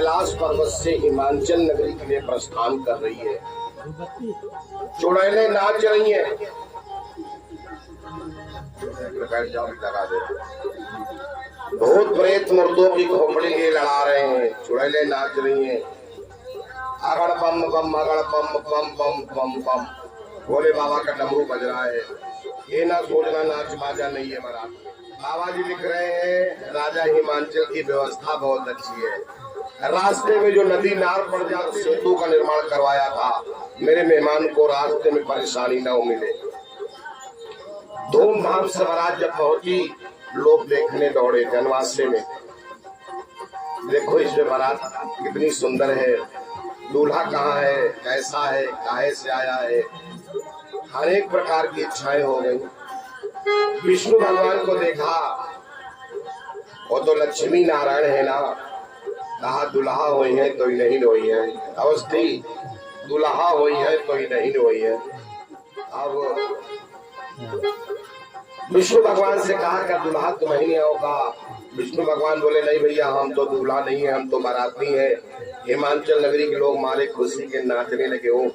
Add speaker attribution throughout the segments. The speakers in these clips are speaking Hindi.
Speaker 1: कैलाश पर्वत से हिमाचल नगरी के लिए प्रस्थान कर रही है। चुड़ैलें नाच रही हैं। भूत प्रेत मुर्दों की खोपड़ी लिए लड़ा रहे हैं। चुड़ैलें नाच रही हैं। अगड़ बम बम अगड़ बम बम बम बम बम। भोले बाबा का डमरू बज रहा है। ये ना सोचना नाच बाजा नहीं है बारात। बाबा जी लिख रहे हैं राजा हिमांचल की व्यवस्था बहुत अच्छी है। रास्ते में जो नदी नार पड़ जा सेतु का निर्माण करवाया था, मेरे मेहमान को रास्ते में परेशानी न मिले। धूमधाम से बारात जब पहुंची, लोग देखने दौड़े जनवासे में। देखो इसमें बारात कितनी सुंदर है, दूल्हा कहाँ है, कैसा है, काहे से आया है, हर एक प्रकार की इच्छाएं हो गई। विष्णु भगवान को देखा, वो तो लक्ष्मी नारायण है ना। कहा दुल्हा हुई है तो ही नहीं रोई है। अवस्थी दुल्हा हुई है तो ही नहीं रोई है। अब विष्णु भगवान से कहा कि दुल्हा तुम ही नहीं होगा। विष्णु भगवान बोले नहीं भैया, हम तो दूल्हा नहीं है, हम तो बाराती है। हिमाचल नगरी के लोग मारे खुशी के नाचने लगे। ओ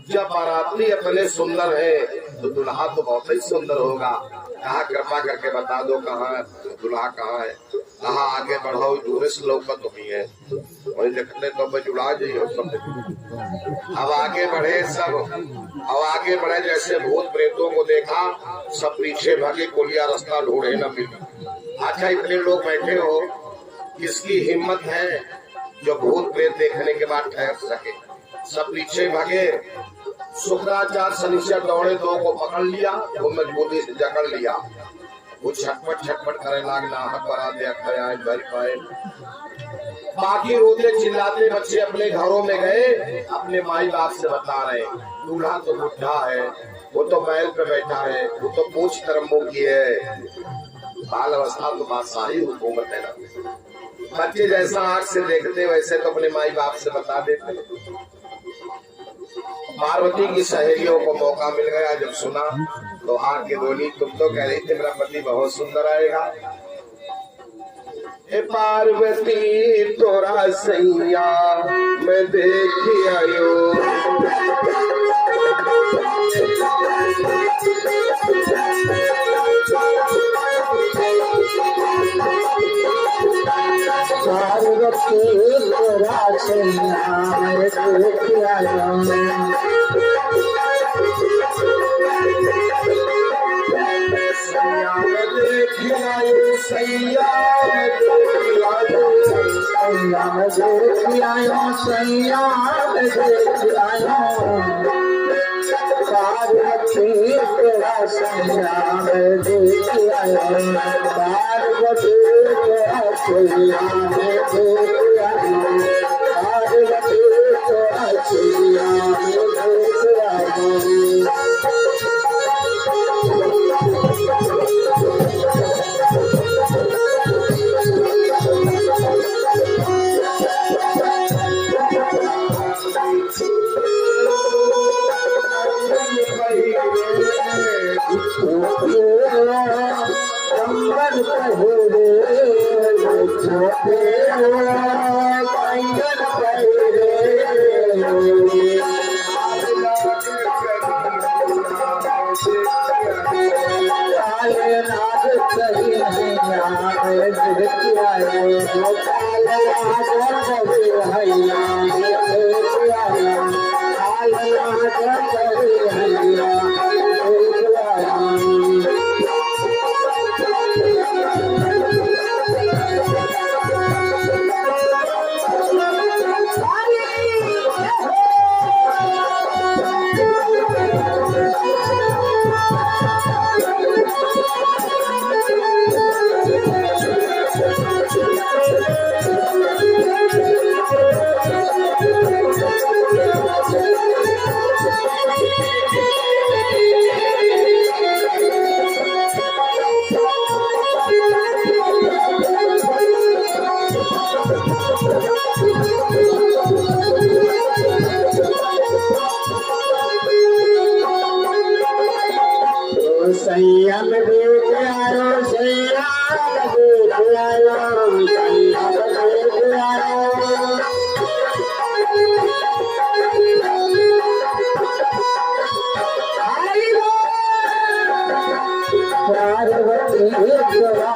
Speaker 1: जब बाराती अपने सुंदर है तो दुल्हा तो बहुत ही सुंदर होगा। कहा कृपा करके बता दो कहाँ दुल्हा कहाँ है। कहा आगे बढ़ो, दूर से लोग तो ही है, वही देखते तो जुड़ा जाइए सब। अब आगे बढ़े सब, अब आगे बढ़े जैसे भूत प्रेतों को देखा, सब पीछे भागे, कोलिया रास्ता ढूंढे न मिले। अच्छा इतने लोग बैठे हो, किसकी हिम्मत है जो भूत प्रेत देखने के बाद ठहर सके। सब पीछे भागे। शुक्राचार्य शनिश्चर दौड़े, दो को पकड़ लिया, वो मजबूती से जकड़ लिया। वो छटपट छटपट करे लागना, हक बरा दे खयाए भर पाए। बाकी रोते चिल्लाते बच्चे अपने घरों में गए, अपने माई बाप से बता रहे दूल्हा तो बुढ़ा है, वो तो बैल पे बैठा है, वो तो पूछ तरम्बो की है। बाल अवस्था तो बादशाही हुकूमत है ना। बच्चे जैसा आंख से देखते वैसे तो अपने माई बाप से बता देते। पार्वती की सहेलियों को मौका मिल गया, जब सुना तो आके बोली तुम तो कह रही थी मेरा पति बहुत सुंदर आएगा। ए पार्वती तोरा सैया मैं देखी आयो।
Speaker 2: पार्वती तोरा सैया मैं देखी आयो। सैया पार्वती तेरा सैया मैं देखी आयो। पार्वती तेरा सैया मैं देखी आयो। पार्वती तेरा सैया मैं देखी आयो।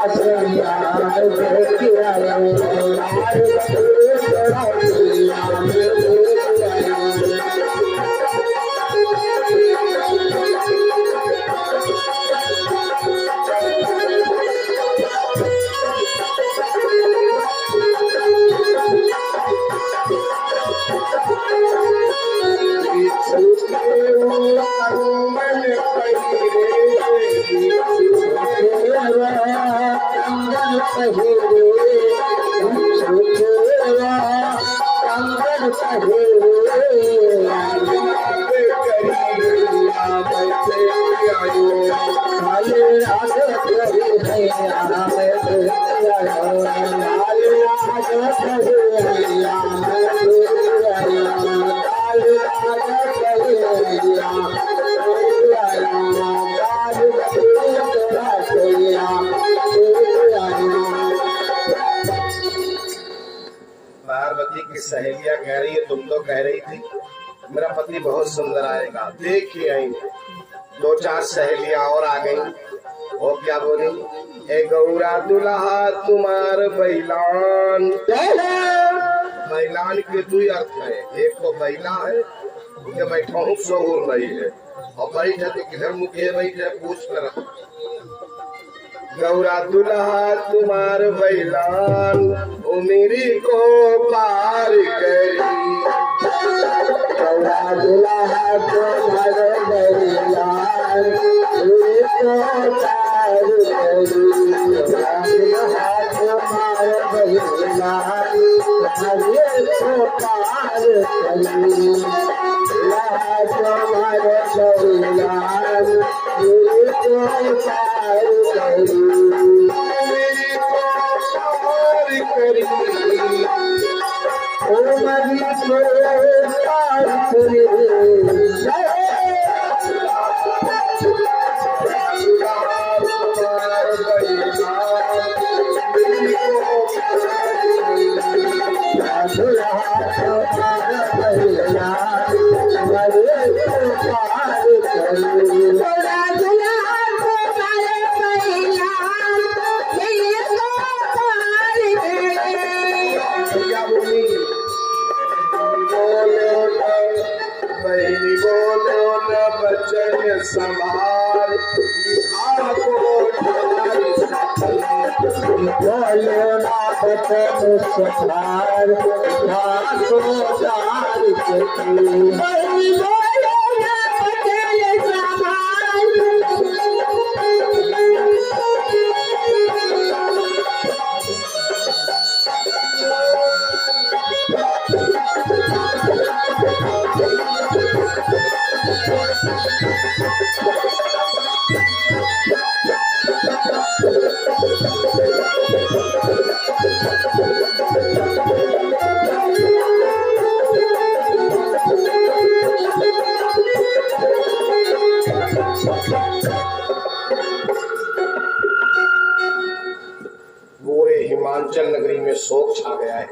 Speaker 2: सैया देख आयो मार बटोरे तेरा सैया देख आयो
Speaker 1: पार्वती की सहेलियां कह रही है तुम तो कह रही थी मेरा पति बहुत सुंदर आएगा, देख ही आई। दो चार सहेलियां और आ गई। वो क्या बोली, ए गौरा दुल्हा तुम्हार बैलान। बैलान के दो अर्थ है, एक तो बैला है कि बैठा हूँ शोर नहीं है, और बैठे तो किधर मुखे बैठे पूछ कर। गौरा दुल्हा तुम्हार बैलान उमेरी को पार करी।
Speaker 2: गौरा दुल्हा तुम्हार बैलान उमेरी को पार करी। गौरा दुल्हा तुम्हार बैलान उमेरी को पार करी। तुम्हार बैलान उमेरी को पार करी। ओ मरी को पार करी।
Speaker 1: संभाल
Speaker 2: बोलो ना बचन संभाल को दार बोलो ना बचन संभाल।
Speaker 1: पूरे हिमाचल नगरी में शोक छा गया है।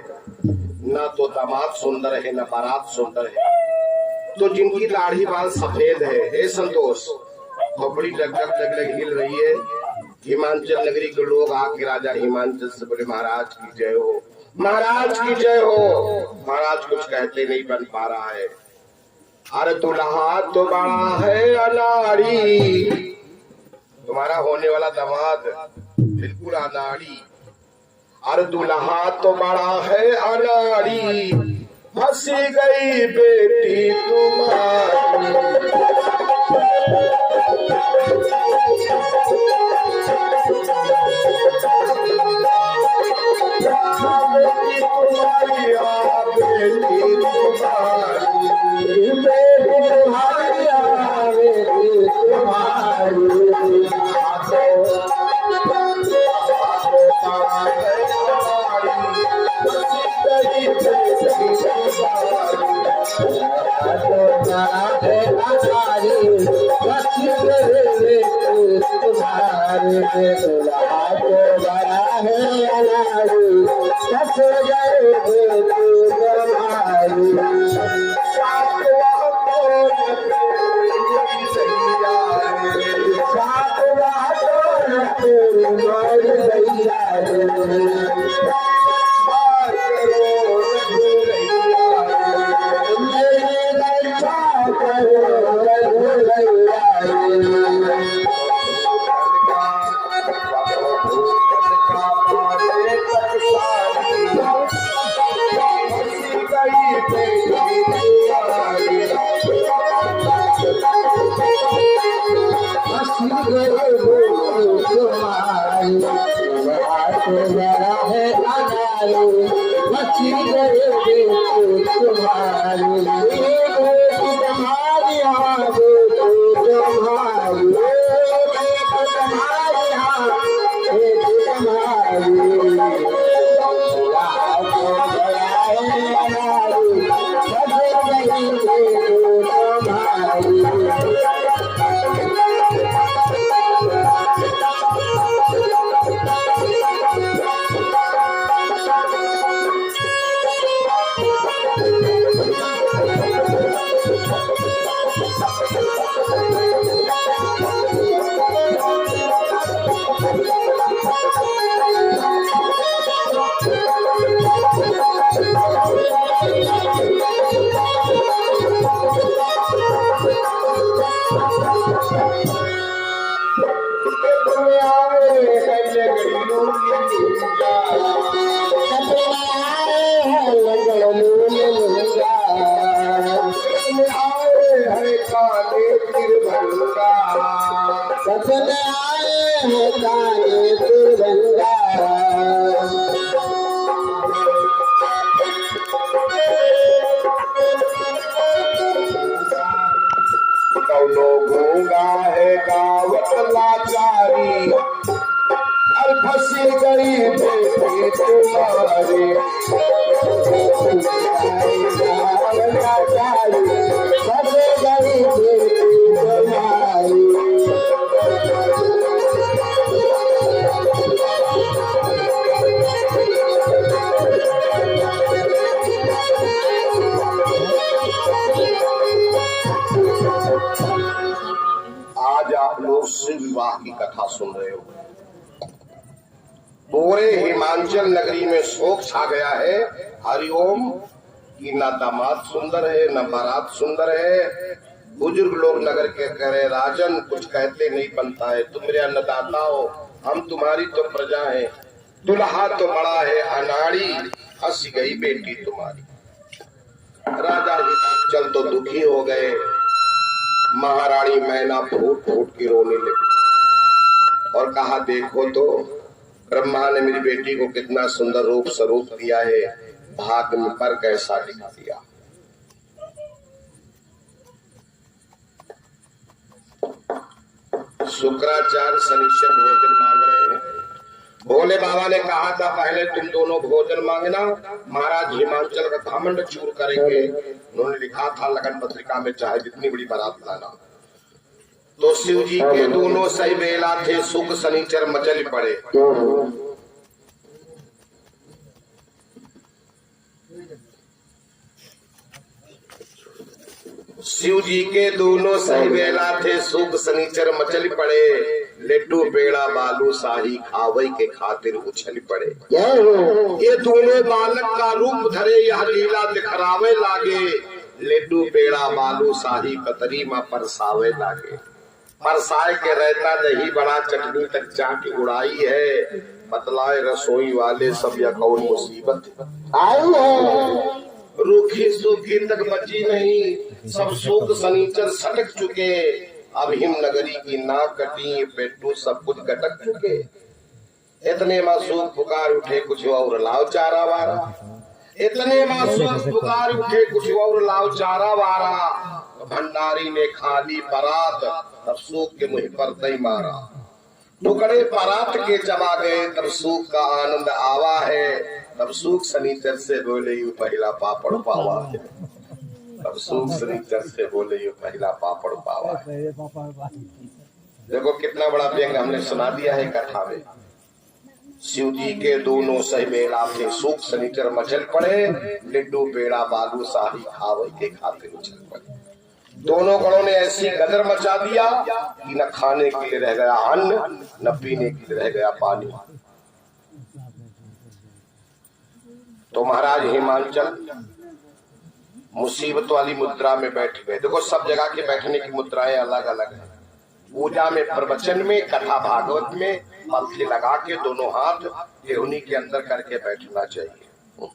Speaker 1: ना तो दामाद सुंदर है, ना बारात सुंदर है, तो जिनकी दाढ़ी बाल सफेद है, हे संतोष, खोपड़ी डगडग डगडग हिल रही है। हिमाचल नगरी के लोग आके राजा हिमाचल से बोले महाराज की जय हो, महाराज की जय हो। महाराज कुछ कहते नहीं बन पा रहा है। अरे दुल्हा तो बड़ा है अनाड़ी, तुम्हारा होने वाला दामाद बिल्कुल अनाड़ी। अरे दुल्हा तो बड़ा है अनाड़ी, हंसी गई बेटी तुम्हारी।
Speaker 2: गए तुम्हारी हाथ बड़ा है अनारी मची गए तुम्हारी तुम्हारी हाथ तुम्हारी तुम्हारी सपन आए हैं काले तिरंगा
Speaker 1: कौनो गूंगा है गावत लाचारी और फंसी गई बेटी तुम्हारी आज आप लोग शिव विवाह की कथा सुन रहे हो। पूरे हिमाचल नगरी में शोक छा गया है हरिओम कि न दामाद सुंदर है न बारात सुंदर है। बुजुर्ग लोग नगर के कह रहे राजन कुछ कहते नहीं बनता है, तुम मेरे अन्नदाता हो, हम तुम्हारी तो प्रजा है, दुल्हा तो बड़ा है अनाड़ी, हंस गई बेटी तुम्हारी। राजा हिमाचल तो दुखी हो गए, महारानी मैना फूट फूट के रोने लगी और कहा देखो तो ब्रह्मा ने मेरी बेटी को कितना सुंदर रूप स्वरूप दिया है, भाग में पर कैसा लिखा दिया। शुक्राचार्य शनिश्चर भोजन मांग रहे हैं। भोले बाबा ने कहा था पहले तुम दोनों भोजन मांगना, महाराज हिमाचल का घमंड चूर करेंगे। उन्होंने लिखा था लगन पत्रिका में चाहे जितनी बड़ी बारात लाना। तो शिव जी के दोनों सही बेला थे, सुख शनिचर मचल पड़े। शिव जी के दोनों सही बेला थे, सुख शनिचर मचल पड़े। लड्डू पेड़ा बालू शाही खावई के खातिर उछल पड़े। ये दोनों बालक का रूप धरे यह लीला दिखरावे लागे। लड्डू पेड़ा बालू शाही कतरी माँ परसावे लागे। परसाए के रहता दही बड़ा चटनी तक चाट उड़ाई है। बतलाए रसोई वाले सब या कौन मुसीबत आई है। रूखी सूखी तक बची नहीं, सब सूख शनिचर सटक चुके। अब हिम नगरी की नाक कटी, पेटू सब कुछ गटक चुके। इतने मासूम पुकार उठे कुछ और लाओ चारा वारा। इतने मासूम पुकार उठे कुछ और लाओ चारा वारा। भंडारी ने खाली परात, तब सूख के मुंह पर दही मारा। टुकड़े परात के चबा गए, तब सूख का आनंद आवा है। तब सूख शनिचर से बोले यू पहला पापड़ पावा है। तब सूख शनिचर से बोले यू पहला पापड़ पावा है। देखो कितना बड़ा व्यंग हमने सुना दिया है कथा में। शिव जी के दोनों सही बेला थे, सूख शनिचर मचल पड़े। लड्डू पेड़ा बालू शाही खावे के खातिर उछल पड़े। दोनों गणों ने ऐसी गदर मचा दिया कि न खाने के लिए रह गया अन्न, न पीने के लिए रह गया पानी। तो महाराज हिमाचल मुसीबत वाली मुद्रा में बैठ गए। देखो सब जगह के बैठने की मुद्राएं अलग अलग है। पूजा में, प्रवचन में, कथा भागवत में पंक्ति लगा के दोनों हाथ देहनी के अंदर करके बैठना चाहिए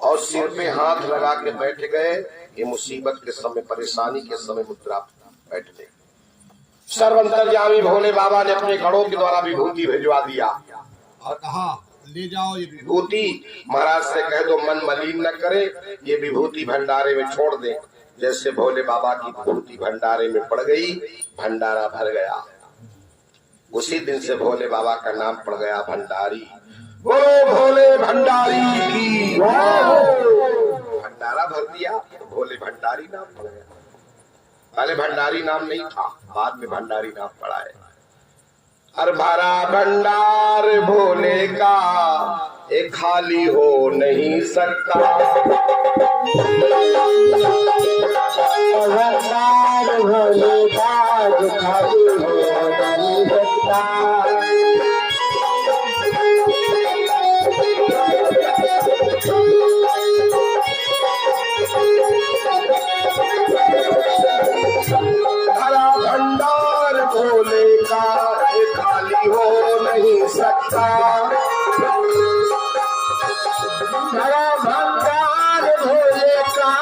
Speaker 1: और सिर पे हाथ लगा के बैठ गए। ये मुसीबत के समय, परेशानी के समय मुद्रा बैठ गए। सर्वंतर्यामी भोले बाबा ने अपने गणों के द्वारा विभूति भिजवा दिया
Speaker 3: और कहा ले जाओ ये
Speaker 1: विभूति। महाराज से कह दो मन मलिन न करे, ये विभूति भंडारे में छोड़ दे। जैसे भोले बाबा की विभूति भंडारे में पड़ गई, भंडारा भर गया। उसी दिन से भोले बाबा का नाम पड़ गया भंडारी। बोलो भोले भंडारी की। भंडारा भर दिया तो भोले भंडारी नाम पड़ गया। पहले भंडारी नाम नहीं था, बाद में भंडारी नाम पड़ा है। और भरा भंडार भोले का एक खाली हो नहीं सकता।
Speaker 2: भंडार भोले का जो खाली हो नहीं सकता।
Speaker 1: भरा भंडार भोले का एक खाली हो नहीं सकता।
Speaker 2: भरा भंडार भोले का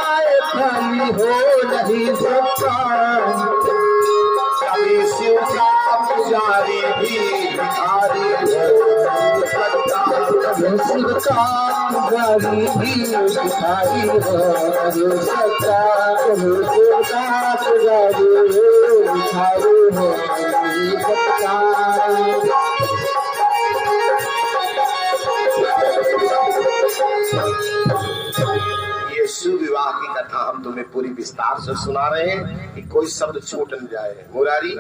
Speaker 2: खाली हो नहीं सकता।
Speaker 1: कभी शिव का पुजारी भी भिखारी हो सकता।
Speaker 2: शिव का पुजारी भी भिखारी हो सकता। शिव का पुजारी भिखारी हो सकता।
Speaker 1: ये शिव विवाह की कथा हम तुम्हें पूरी विस्तार से सुना रहे हैं कि कोई शब्द छूट न जाए। मुरारी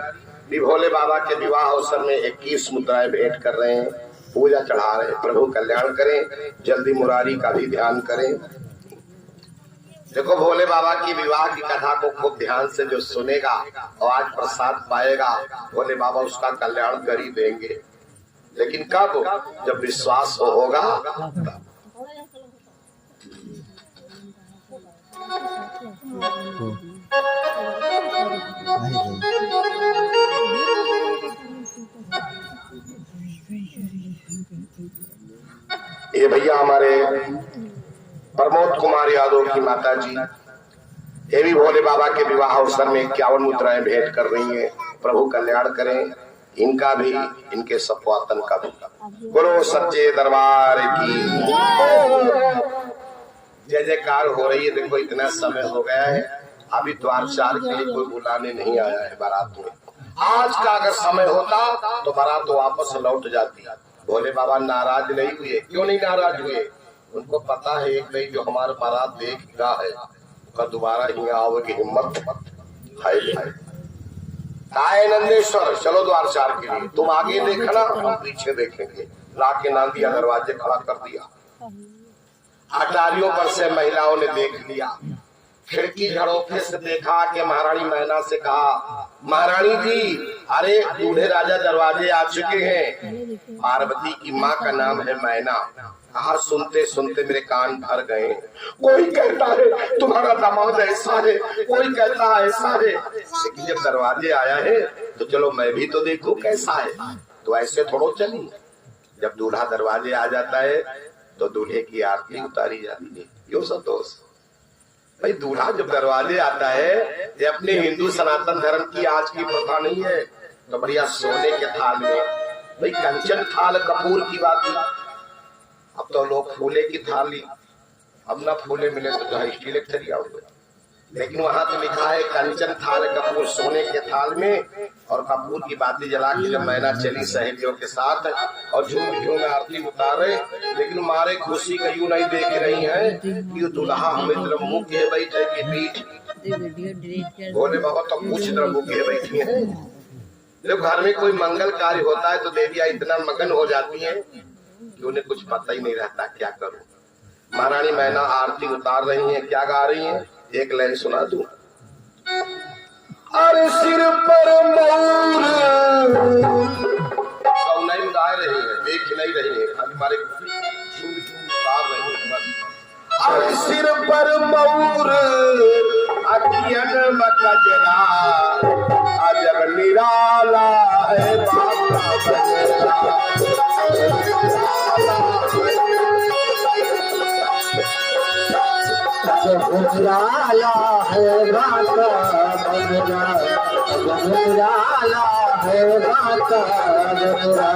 Speaker 1: भी भोले बाबा के विवाह अवसर में 21 मुद्राएं भेंट कर रहे हैं, पूजा चढ़ा रहे हैं। प्रभु कल्याण करें, जल्दी मुरारी का भी ध्यान करें। देखो भोले बाबा की विवाह की कथा को खूब ध्यान से जो सुनेगा और आज प्रसाद पाएगा, भोले बाबा उसका कल्याण कर ही देंगे। लेकिन कब? जब विश्वास होगा तब। ये भैया हमारे प्रमोद कुमार यादव की माता जी, ये भी भोले बाबा के विवाह अवसर में 51 मुद्राएं भेंट कर रही हैं। प्रभु कल्याण करें इनका भी, इनके सपवातन का भी। बोलो सच्चे दरबार की जय जयकार हो रही है। देखो इतना समय हो गया है, अभी द्वार 4 के लिए कोई बुलाने नहीं आया है बारात में। आज का अगर समय होता तो बारात वापस लौट जाती। भोले बाबा नाराज नहीं हुए। क्यों नहीं नाराज हुए? उनको पता है एक नहीं जो हमारा बारात देख रहा है उसका दोबारा ही आओ की हिम्मत है। नंदेश्वर चलो द्वार 4 के लिए, तुम आगे देखना हम पीछे देखेंगे। लाके नांदिया दरवाजे खड़ा कर दिया। अटारियों पर से महिलाओं ने देख लिया। खिड़की झड़ोखे से देखा कि महारानी मैना से कहा, महारानी जी अरे बूढ़े राजा दरवाजे आ चुके हैं। पार्वती की माँ का नाम है मैना। कहा सुनते सुनते मेरे कान भर गए। कोई कहता है तुम्हारा दामाद ऐसा है, कोई कहता है ऐसा है। लेकिन जब दरवाजे आया है तो चलो मैं भी तो देखूं कैसा है। तो ऐसे थोड़ो चली। जब दूल्हा दरवाजे आ जाता है तो दूल्हे की आरती उतारी जाती है। क्यों संतोष भाई? दूल्हा जब दरवाजे आता है, ये अपने हिंदू सनातन धर्म की आज की प्रथा नहीं है, तो बढ़िया सोने के थाल में, भाई कंचन थाल कपूर की बात नहीं। अब तो लोग फूले की थाल ली, अब ना फूले मिले तो जो स्टील के थरिया हो। लेकिन वहां तो लिखा है कंचन थाल कपूर, सोने के थाल में। और कपूर की बाती जला के जब मैना चली सहेलियों के साथ और झूम झूम आरती उतारे, लेकिन मारे खुशी का यूं नहीं देख रही है कि दुल्हा हम इधर मुँह के बैठे की पीठ। भोले बाबा तो कुछ इधर मुँह के बैठी है। जब घर में कोई मंगल कार्य होता है तो देवियां इतना मगन हो जाती है कि उन्हें कुछ पता ही नहीं रहता क्या करूं। महारानी मैना आरती उतार रही है, क्या गा रही है? एक लाइन सुना दूं। अरे सिर पर मयूर नहीं गा रही है, देख नहीं रही है, खाली मारे झूम झूम गा रही है बस। अरे सिर पर मयूर अखियन में कजरा, अजब निराला है बाबा बजरा।
Speaker 2: गुजराला है गाता बजरा, गुजराला है गाता बजरा।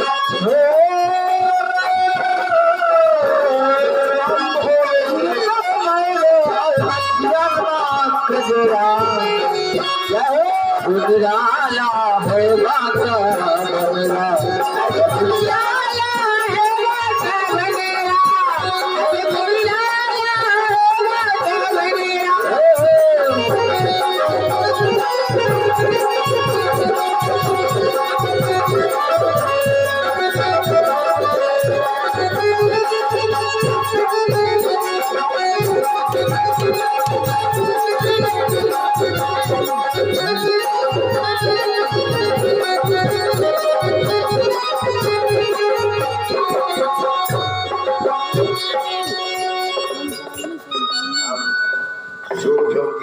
Speaker 2: गुजराला है गाता बजरा, गुजराला है गाता बजरा, गुजराला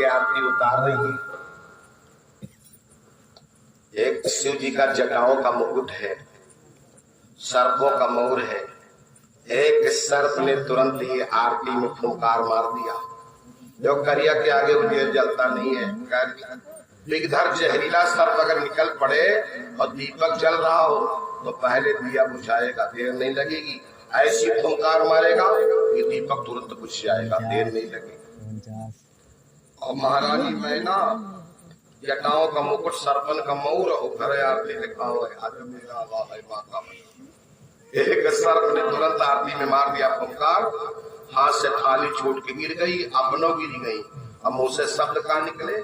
Speaker 1: आरती उतार रही है। एक शिव जी का जटाओं का मुकुट है, सर्पों का मऊर है। एक सर्प ने तुरंत ही आरती में फुंकार मार दिया। जो करिया के आगे उजेर जलता नहीं है। बिगधर जहरीला सर्प अगर निकल पड़े और दीपक जल रहा हो तो पहले दिया बुझाएगा, देर नहीं लगेगी। ऐसी फुंकार मारेगा कि दीपक तुरंत बुझ जाएगा, देर नहीं लगेगी। और महारानी मैना, जटाओं का मुकुट, सर्पन का मऊर और घर आरती लिखा हुआ है। आज मेरा अल्लाह है माता। एक सर्प ने तुरंत आरती में मार दिया फुंकार, हाथ से थाली छूट के गिर गई, अपनों गिर गई। अब मुंह से शब्द का निकले,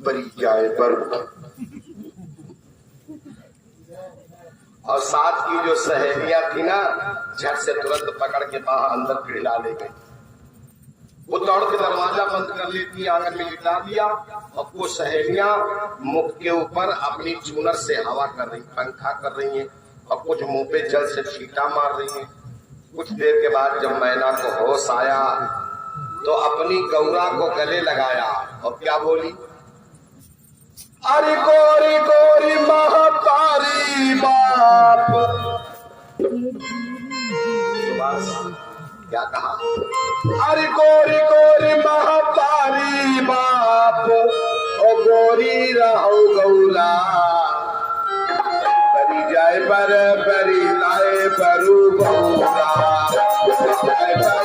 Speaker 1: बरी जाए पर। और साथ की जो सहेलियां थी ना, झट से तुरंत पकड़ के वहां अंदर पिघला ले गई। वो दौड़ के दरवाजा बंद कर लेती, आंगन में लिटा दिया। और कुछ सहेलियां मुख के ऊपर अपनी चूनर से हवा कर रही, पंखा कर रही हैं, और कुछ मुंह पे जल से छींटा मार रही हैं। कुछ देर के बाद जब मैना को होश आया तो अपनी गौरा को गले लगाया और क्या बोली, अरे गोरी गोरी महातारी बाप। क्या कहा, अरे गोरी गोरी महातारी बाप, ओ गोरी रहो गौरा। बरी जाए पर बरी लाए बरू गौरा, जाए पर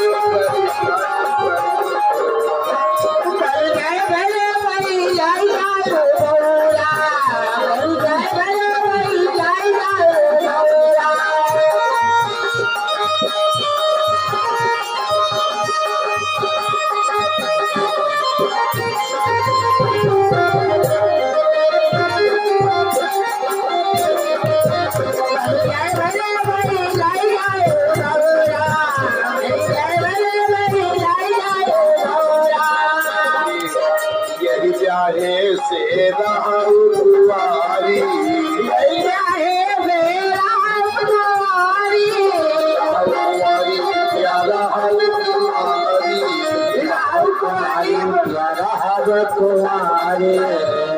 Speaker 1: बरी से राहुआरी, कुमारी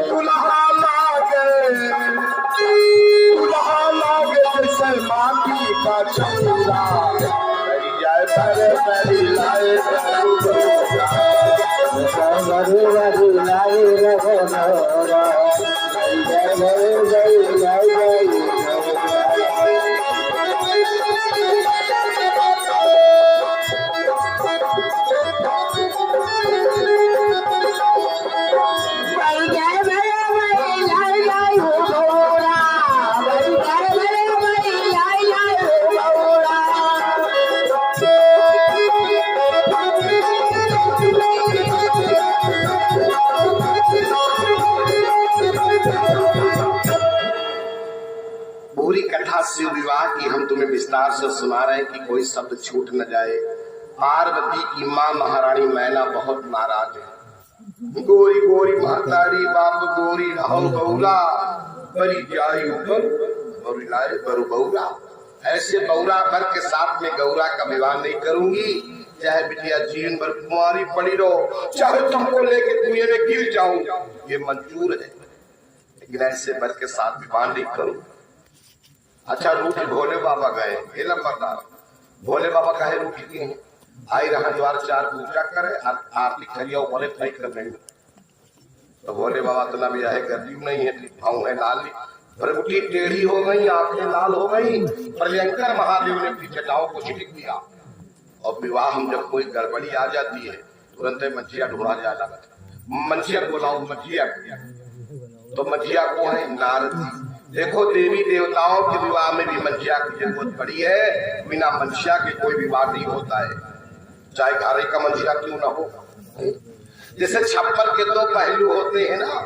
Speaker 1: दुल्हा लागे जैसे माटी का चूरा। बरी जाए पर बरी लाए बरू बरू लाए रघो नौरा। शिव विवाह की हम तुम्हें विस्तार से सुना रहे हैं कि कोई शब्द छूट न जाए। पार्वती की माँ महारानी मैना बहुत नाराज है। गोरी गोरी महतारी बाप, गोरी रहो गौरा, बरी जाई ऊपर और लाए बरू बौरा। ऐसे बौरा बर के साथ में गौरा का विवाह नहीं करूंगी। चाहे बिटिया जीवन भर कुंवारी पड़ी रहो, चाहे तुमको लेके कुएं में गिर जाऊं, ये मंजूर है, लेकिन ऐसे बर के साथ विवाह नहीं करूं। अच्छा रूठी भोले बाबा गए, ये लंबरदार भोले बाबा कहे रूठी की आई रहा द्वार चार पूजा करे, आरती खरिया ऊपर फेंक कर नहीं। तो भोले बाबा तो ना भी आए गर्दी नहीं है, भाव है लाल, भरगुटी टेढ़ी हो गई, आंखें लाल हो गई, प्रलयंकर महादेव ने अपनी जटाओं को छिटक दिया। और विवाह में जब कोई गड़बड़ी आ जाती है तुरंत मंझिया ढूंढा जाता है, मंझिया बुलाओ मंझिया। तो मंझिया को है नारद जी। देखो देवी देवताओं के विवाह में भी मंझिया की जरूरत पड़ी है, बिना मंझिया के कोई विवाह नहीं होता है, चाहे घरे का मंझिया क्यों ना हो। जैसे छप्पर के दो पहलू होते हैं ना,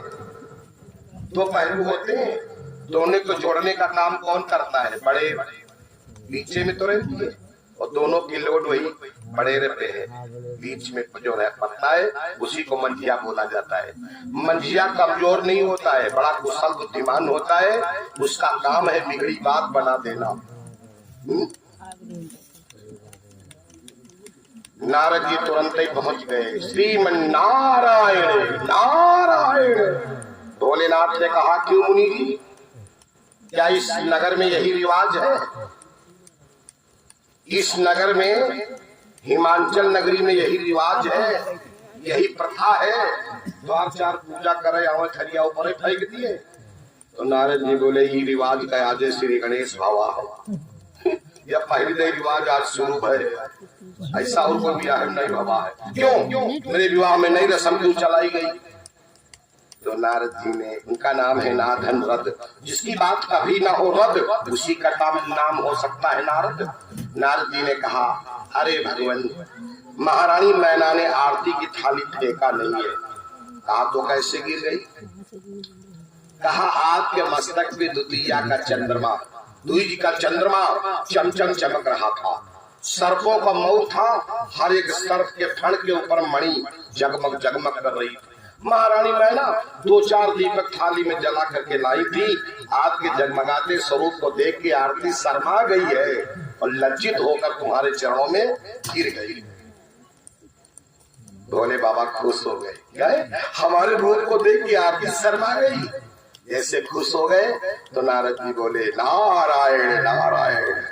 Speaker 1: दो पहलू होते हैं, दोनों को जोड़ने का काम कौन करता है? बड़े नीचे में तो रहती है और दोनों की लोड वही बड़े रहते हैं, बीच में जो है पड़ता है उसी को मंझिया बोला जाता है। मंझिया कमजोर नहीं होता है, बड़ा कुशल बुद्धिमान होता है, उसका काम है बिगड़ी बात बना देना। नारद जी तुरंत ही पहुंच गए। श्रीमन नारायण नारायण। भोलेनाथ ने कहा क्यों मुनि जी, क्या इस नगर में यही रिवाज है? इस नगर में हिमाचल नगरी में यही रिवाज है, यही प्रथा है? द्वार चार पूजा करे आवे खरिया ऊपर फेंक दिए। तो नारद जी बोले ये रिवाज का आज श्री गणेश बाबा है, यह पहले रिवाज आज शुरू है, ऐसा और कोई विवाह नहीं बाबा है। क्यों मेरे विवाह में नई रस्म क्यों चलाई गई? तो नारद जी ने, उनका नाम है नाथन रद, जिसकी बात कभी ना हो रद उसी का नाम हो सकता है नारद। नारद जी ने कहा अरे भगवान, महारानी मैना ने आरती की थाली फेंका नहीं है। कहा तो कैसे गिर गई? कहा आपके मस्तक पे द्वितीया का चंद्रमा, द्विज का चंद्रमा चमचम चमक रहा था, सर्पों का मऊ था, हर एक सर्प के फण के ऊपर मणि जगमग जगमग कर रही थी। महारानी मैना दो चार दीपक थाली में जला करके लाई थी, आपके जगमगाते स्वरूप को देख के आरती शर्मा गई है और लज्जित होकर तुम्हारे चरणों में गिर गई। भोले बाबा खुश हो गए, हमारे रूप को देख के आरती शर्मा गई। जैसे खुश हो गए तो नारद जी बोले नारायण नारायण।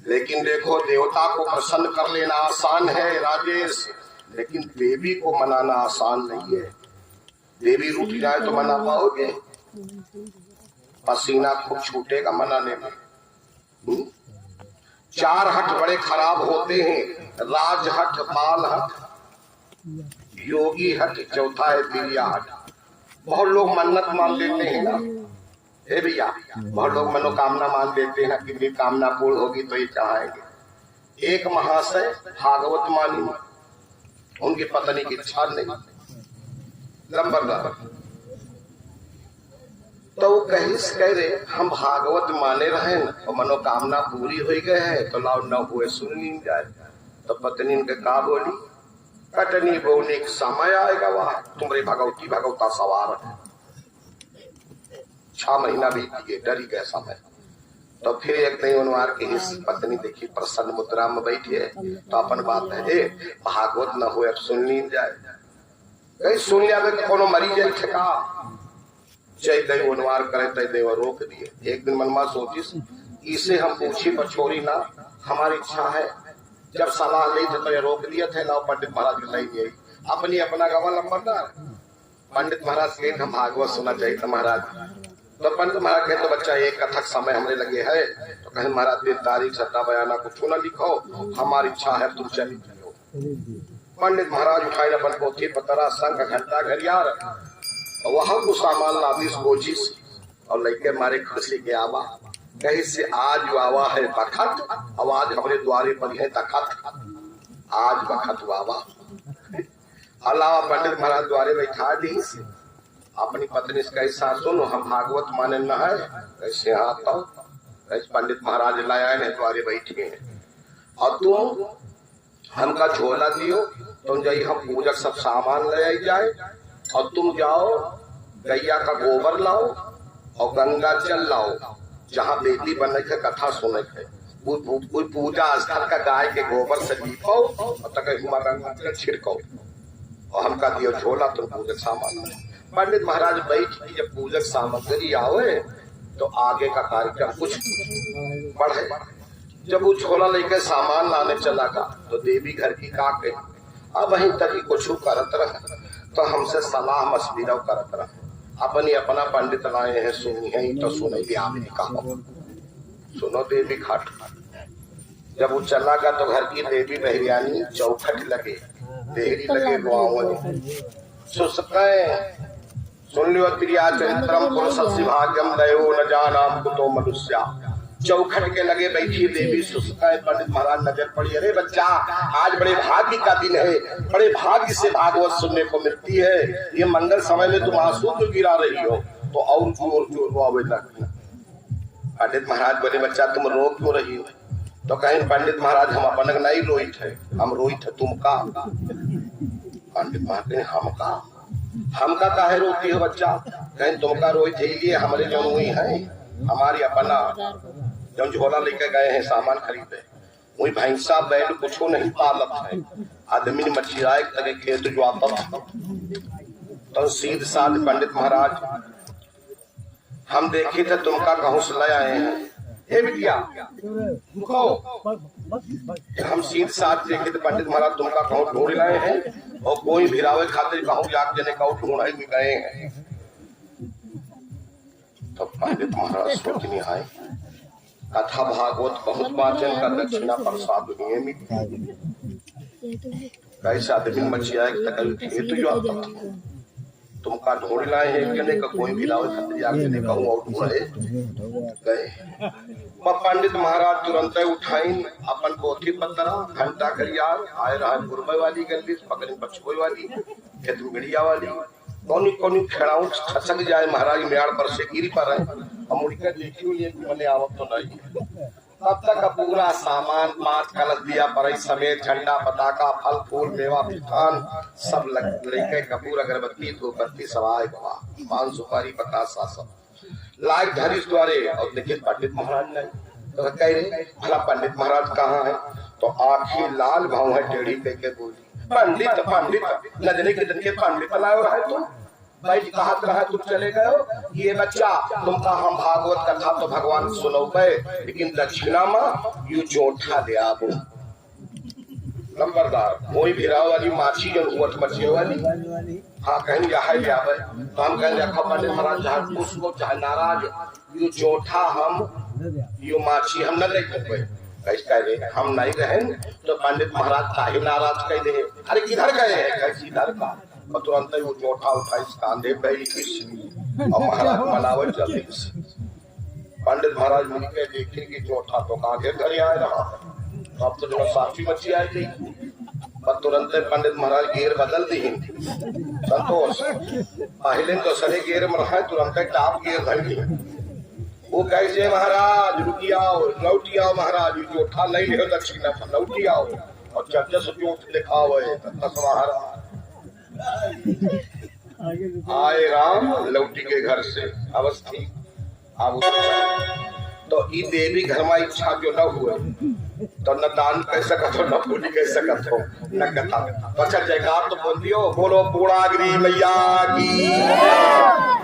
Speaker 1: लेकिन देखो देवता को प्रसन्न कर लेना आसान है राजेश, लेकिन देवी को मनाना आसान नहीं है। देवी रूठी जाए तो मना पाओगे? पसीना खूब छूटेगा मनाने में। चार हट बड़े खराब होते हैं, राज हट, बाल हट, योगी हट, चौथा है दिव्या हट। बहुत लोग मन्नत मान लेते हैं ना, हे भैया, बहुत लोग मनोकामना मान लेते हैं कि मेरी कामना पूर्ण होगी तो ये चाहेंगे। एक महाशय भागवत मानी, उनकी पत्नी की इच्छा नहीं, लंबरदार, तो वो कह रहे हम भागवत माने रहे और मनोकामना पूरी हो गए है तो लाओ न हुए सुन ली जाए। तो पत्नी उनके का बोली, कटनी बोने का समय आएगा वहां तुम्हारी भगवती भगवता सवार है। 6 महीना बीत गए, डरी गए समय। तो फिर एक दिन उनवार की पत्नी देखी प्रसन्न मुद्रा में बैठी है, तो अपन बात है भागवत न हो सुन ली जाए, कहीं सुन लिया तो कोनो मरी जाए ठेका जय दे उनवार करे तय देव रोक दिए। एक दिन मनमा सोचिस इसे हम पूछी पर छोड़ी ना, हमारी इच्छा है। जब सलाह ली थे तो ये रोक दिया थे ना, पंडित महाराज के नहीं अपनी अपना गवा लंबरदार। पंडित महाराज के हम भागवत सुना चाहिए था महाराज। तो पंडित महाराज कहे तो बच्चा एक कथक समय हमने लगे है, तो कहे महाराज दिन तारीख सत्ता बयाना कुछ न लिखो, हमारी इच्छा है तुम चली जाओ। पंडित महाराज उठाए अपन पोथी पतरा संग घंटा घड़ियार वहां को सामान लादिस बोझिस और लेके मारे खुशी के आवा कहीं से आज आवा है बखत, आवाज हमारे द्वारे पर है तखत, आज बखत वावा। अलावा पंडित महाराज द्वारे बैठा दी, अपनी पत्नी से कैसा सुनो हम भागवत माने न है, कैसे आता कैसे पंडित महाराज लाया है द्वारे बैठे हैं और तुम हमका झोला दियो, तुम जाइए हम पूजक सब सामान ले आई जाए और तुम जाओ गैया का गोबर लाओ और गंगा जल लाओ, जहाँ बेटी बने के कथा सुने के कोई पूजा स्थल का गाय के गोबर से लीपो और तक हमारा छिड़को और हमका दियो झोला तो पूजक सामान। पंडित महाराज बैठ की जब पूजक सामग्री आवे तो आगे का कार्यक्रम कुछ बढ़े। जब वो झोला लेकर सामान लाने चला का तो देवी घर की का के अब वहीं तक ही कुछ करत रहे तो हमसे सलाह मशविरा करत रहे। अपनी अपना पंडित लाए हैं सुनी है तो सुने आपने कहा सुनो देवी खाट। जब वो चला का तो घर की देवी बहरियानी चौखट लगे देहरी लगे रुआवनी सुन लियो त्रिया चरित्रम पुरुषस्य भाग्यम दयो न जानाम कुतो मनुष्या। चौखट के लगे बैठी देवी सुस्काए। पंडित महाराज नजर पड़ी, अरे बच्चा आज बड़े भाग्य का दिन है, बड़े भाग्य से भागवत सुनने को मिलती है। ये मंगल समय में तुम आंसू क्यों गिरा रही हो? तो और जोर लगती। पंडित महाराज बोले बच्चा तुम रो क्यों रही हो? तो कहीं पंडित महाराज हम अपन नहीं रोहित है, हम रोहित है तुम का। पंडित महाराज कहें हम का काहे रोती हो बच्चा? कहीं तुम का रोहित है ये हमारे जो हुई है हमारी अपना जब झोला लेके गए हैं सामान खरीदे वही भैंसा बैल कुछ नहीं पालत है। आदमी ने मछियाए तक खेत जो आता तो सीध साध पंडित महाराज हम देखे थे तुमका कहूं से ले आए हैं। हे बिटिया हम सीध साथ देखे थे पंडित महाराज तुमका कहूं ढूंढ लाए हैं और कोई भिरावे खातिर कहूं जाग जने कहूं ढूंढाई भी गए हैं। तो पंडित महाराज सोचनी आए कथा भागवत बहुत वाचन का दक्षिणा प्रसाद नियमित कैसे आदमी मछिया खेत जो आता तुमका ढूंढ लाए हैं जने का कोई भिरावे खातिर जाग जने कहूं और ढूंढे गए। पंडित महाराज तुरंत उठाई अपन पोथी पत्रा घंटा करियार आए रहा गुरबे वाली गली पकड़ी पछकोई वाली खेतुगड़िया वाली कौनी कौनी खेड़ाऊ खसक जाए महाराज म्याड़ पर से गिरी पर है और मुड़कर देखी हुई है मैंने आवत तो नहीं। तब तक का पूरा सामान पांच कलश दिया पर समेत झंडा पताका फल फूल मेवा पिठान सब लेके कपूर अगरबत्ती धूपबत्ती सवाय पान सुपारी बतासा सब लाइक धरिस द्वारे और देखिए पंडित महाराज नहीं तो कह रहे भला पंडित महाराज कहाँ है? तो आखिर लाल भाव है टेढ़ी के बोली पंडित पंडित नजरे के दिन के पंडित लाओ है तुम भाई कहा रहा तुम चले गए हो। ये बच्चा तुमका हम भागवत कथा तो भगवान सुनो लेकिन दक्षिणा में यू जोठा दे आबो नंबरदार कोई भिराव वाली माछी जो हुआ मछली वाली हाँ कहीं यहाँ ले आवे तो हम कहें देखो पंडित महाराज जहाँ उसको चाहे नाराज यू जोठा हम यू माछी हम न देख पाए कैसे कह रहे हम नहीं रहे तो पंडित महाराज काहे नाराज कह दे अरे किधर गए हैं कैसी इधर का और तुरंत ही वो जोठा उठा इस कांधे पे और महाराज मनावट जल्दी से पंडित महाराज मिलकर देखे कि जोठा तो कांधे घर आए रहा तो अब तो जो साफी मच्छी आई थी पर तुरंत पंडित महाराज गेर बदल दी संतोष पहले तो सड़े गेर में रहा तुरंत टाप गेर धर दी। वो कैसे महाराज रुकी आओ लौटी आओ महाराज जोठा नहीं ले दक्षिणा लौटी आओ और चर्चा से जोठ लिखा हुआ है महाराज आए राम लौटी के घर से अवस्थी अब तो ई देवी घर में इच्छा जो न हुए तो न दान कह सकत हो न पूरी कह सकत हो न कथा तो अच्छा जयकार तो बोल दियो बोलो पूर्णागिरी मैया की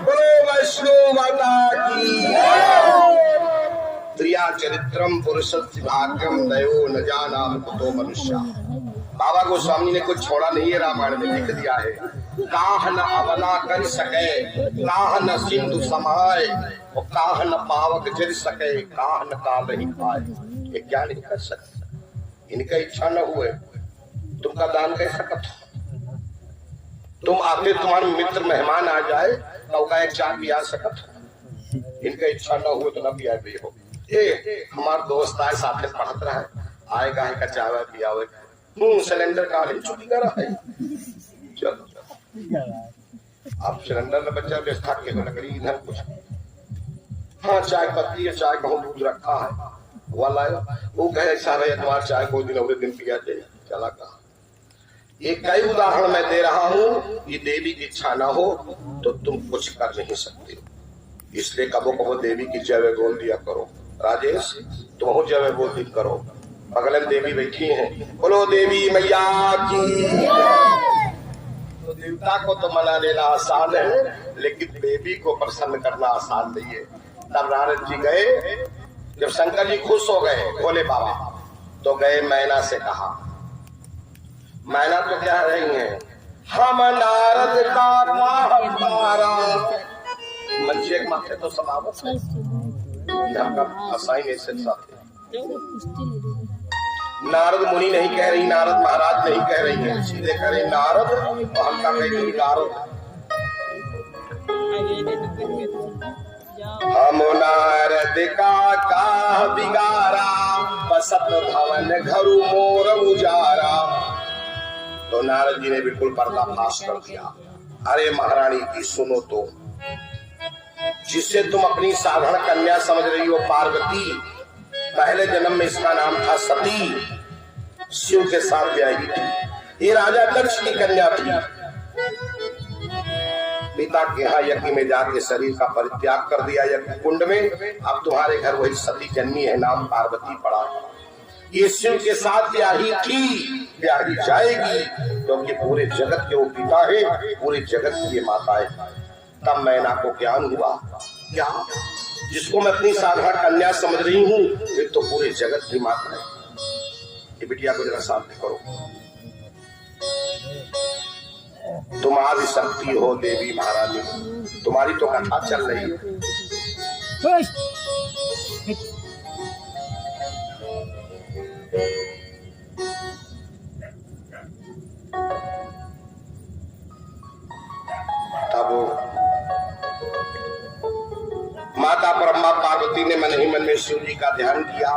Speaker 1: बोलो वैष्णो माता की त्रिया चरित्रम पुरुषस्य भाग्यम दयो न जानाम कुतो मनुष्या। बाबा गोस्वामी ने कुछ छोड़ा नहीं है रामायण में लिख दिया है काह न अवला कर सके काह न सिंधु समाये और काह न पावक जल सके काह न काल ही पाए। ये क्या नहीं कर सकते इनका इच्छा न हुए तुमका दान कर सकत हो तुम आते तुम्हारे मित्र मेहमान आ जाए तो का एक चाय पिया सकत हो इनका इच्छा न हुए तो न पिया भी हो। ए हमार दोस्त आए साथ पढ़त रहा है आएगा है का चाय पियावे सिलेंडर का चुकी कर रहा है चलो अब सिलेंडर में बच्चा व्यवस्था के लकड़ी इधर कुछ हाँ चाय पत्ती है चाय कहूँ दूध रखा है वाला वो कहे ऐसा भैया तुम्हारा चाय कोई दिन अगले दिन पिया जाए चला कहा। ये कई उदाहरण मैं दे रहा हूँ ये देवी की इच्छा ना हो तो तुम कुछ कर नहीं सकते इसलिए कबो कबो देवी की जय बोल दिया करो। राजेश तुम जब वो दिन करो। बगलन देवी बैठी हैं, बोलो देवी मैया की। तो देवता को तो मना लेना आसान है, लेकिन देवी को प्रसन्न करना आसान नहीं है। तब नारद जी गए, जब शंकर जी खुश हो गए भोले बाबा, तो गए मैना से कहा। मैना तो कह रही है, हम नारद का हमारा मंचे के माथे तो समावो नारद मुनि नहीं कह रही, नारद महाराज नहीं कह रही है, सीधे कह रही नारद। तो हम का कही नारद, हम नारद का बिगारा, बसत भवन घरु मोर उजारा। तो नारद जी ने बिल्कुल पर्दाफाश कर दिया। अरे महारानी की सुनो तो, जिससे तुम अपनी साधारण कन्या समझ रही हो पार्वती, पहले जन्म में इसका नाम था सती, शिव के साथ ब्याही थी। ये राजा दक्ष की कन्या थी। पिता के यहाँ यज्ञ में जाके शरीर का परित्याग कर दिया यज्ञ कुंड में। अब तुम्हारे घर वही सती जन्मी है, नाम पार्वती पड़ा। ये शिव के साथ ब्याही थी, ब्याही जाएगी, क्योंकि पूरे जगत के वो पिता है, पूरे जगत की ये माता है। तब मैना को ज्ञान हुआ, क्या जिसको मैं अपनी साधारण कन्या समझ रही हूँ, ये तो पूरे जगत की माता है। ये बिटिया को जरा शांत करो। तुम आदि शक्ति हो देवी महारानी, तुम्हारी तो कथा चल रही है। तब माता ब्रह्मा पार्वती ने मन ही मन में शिव जी का ध्यान किया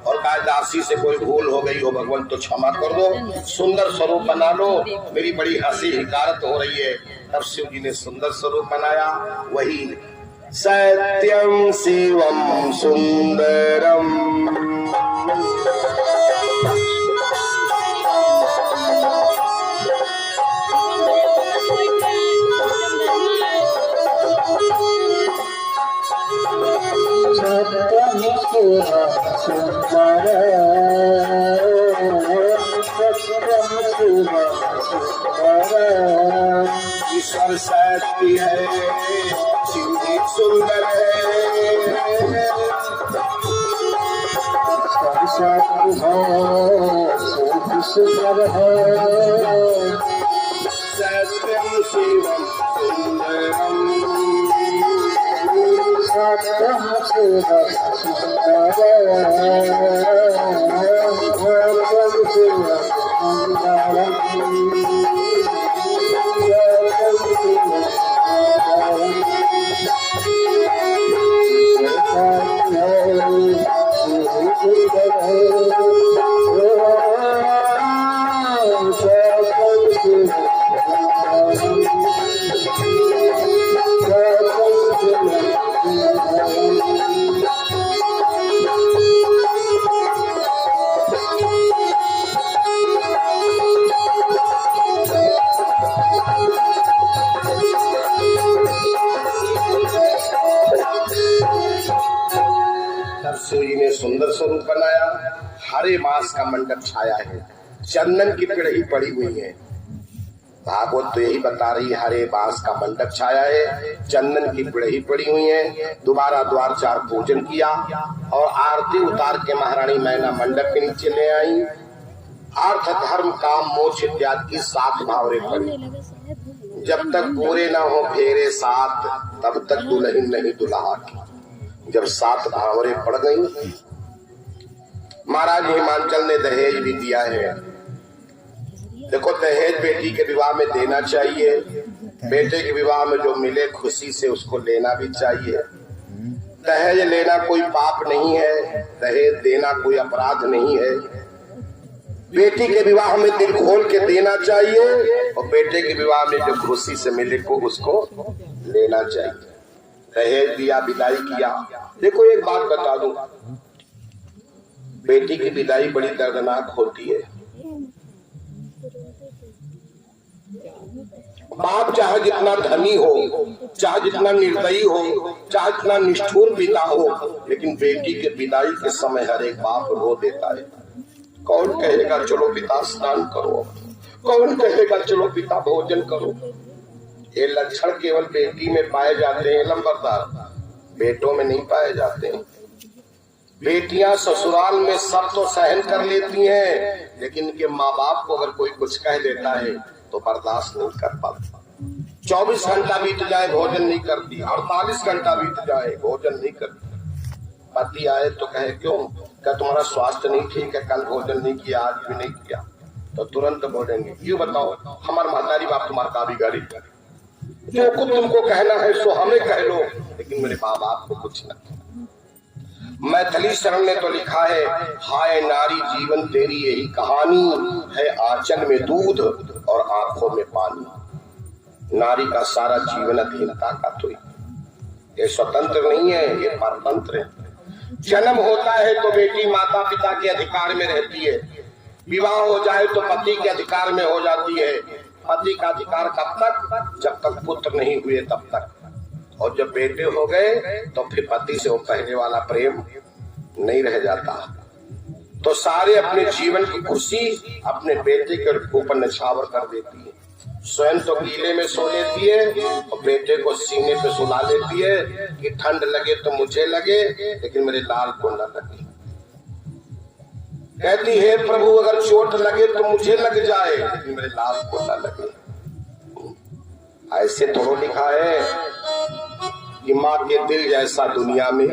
Speaker 1: और कहा, दासी से कोई भूल हो गई हो भगवान तो क्षमा कर दो, सुंदर स्वरूप बना लो, मेरी बड़ी हंसी हिकारत हो रही है। तब शिव जी ने सुंदर स्वरूप बनाया, वही सत्यम शिवम सुंदरम। ईश्वर सत्य है, शिव जी सुंदर है। सत्यम शिवम सुंदरम, सत्यम शिवम सुंदर स्वरूप बनाया। हरे बांस का मंडप छाया है, चंदन की पिड़ही पड़ी हुई है। भागवत तो यही बता रही, हरे बांस का मंडप छाया है, चंदन की पिड़ही पड़ी हुई है। दोबारा द्वार चार पूजन किया और आरती उतार के महारानी मैना मंडप के नीचे ले आई। अर्थ धर्म काम मोक्ष इत्यादि की 7 भावरे पड़ी। जब तक पूरे न हो फेरे 7, तब तक दुल्हन नहीं दुल्हा की। जब 7 भावरे पड़ गई, महाराज हिमांचल ने दहेज भी दिया है। देखो, दहेज बेटी के विवाह में देना चाहिए, बेटे के विवाह में जो मिले खुशी से उसको लेना भी चाहिए। दहेज लेना कोई पाप नहीं है, दहेज देना कोई अपराध नहीं है। बेटी के विवाह में दिल खोल के देना चाहिए और बेटे के विवाह में जो खुशी से मिले को उसको लेना चाहिए। दहेज दिया, विदाई किया। देखो एक बात बता दूं, बेटी की विदाई बड़ी दर्दनाक होती है। बाप चाहे जितना धनी हो, चाहे जितना निर्दयी हो, चाहे जितना निष्ठुर पिता हो, लेकिन बेटी के विदाई के समय हर एक बाप रो देता है। कौन कहेगा चलो पिता स्नान करो, कौन कहेगा चलो पिता भोजन करो। ये लक्षण केवल बेटी में पाए जाते हैं लंबरदार, बेटों में नहीं पाए जाते हैं। बेटियां ससुराल में सब तो सहन कर लेती हैं, लेकिन इनके माँ बाप को अगर कोई कुछ कह देता है तो बर्दाश्त नहीं कर पाता। 24 घंटा बीत जाए भोजन नहीं करती, 48 घंटा बीत जाए भोजन नहीं करती। पति आए तो कहे क्यों, क्या तुम्हारा स्वास्थ्य नहीं ठीक है, कल भोजन नहीं किया, आज भी नहीं किया, तो तुरंत बोलेंगे यूँ बताओ हमारे महतारी बाप तुम्हारा का बिगाड़ी, जो कुछ तुमको कहना है सो हमें कह लो, लेकिन मेरे माँ बाप को कुछ न। मैथिली शरण ने तो लिखा है, हाय नारी जीवन तेरी यही कहानी है, आंचल में दूध और आंखों में पानी। नारी का सारा जीवन अधीनता का तो ये स्वतंत्र नहीं है, ये परतंत्र है। जन्म होता है तो बेटी माता पिता के अधिकार में रहती है, विवाह हो जाए तो पति के अधिकार में हो जाती है। पति का अधिकार कब तक, जब तक पुत्र नहीं हुए तब तक, और जब बेटे हो गए तो फिर पति से वो पहले वाला प्रेम नहीं रह जाता। तो सारे अपने जीवन की खुशी अपने बेटे के ऊपर निछावर कर देती है। स्वयं तो गीले में सो लेती है और बेटे को सीने पे सुला लेती है कि ठंड लगे तो मुझे लगे, लेकिन मेरे लाल को न लगे। कहती है प्रभु अगर चोट लगे तो मुझे लग जाए, लेकिन मेरे लाल को न लगे। ऐसे थोड़ा लिखा है कि माँ के दिल जैसा दुनिया में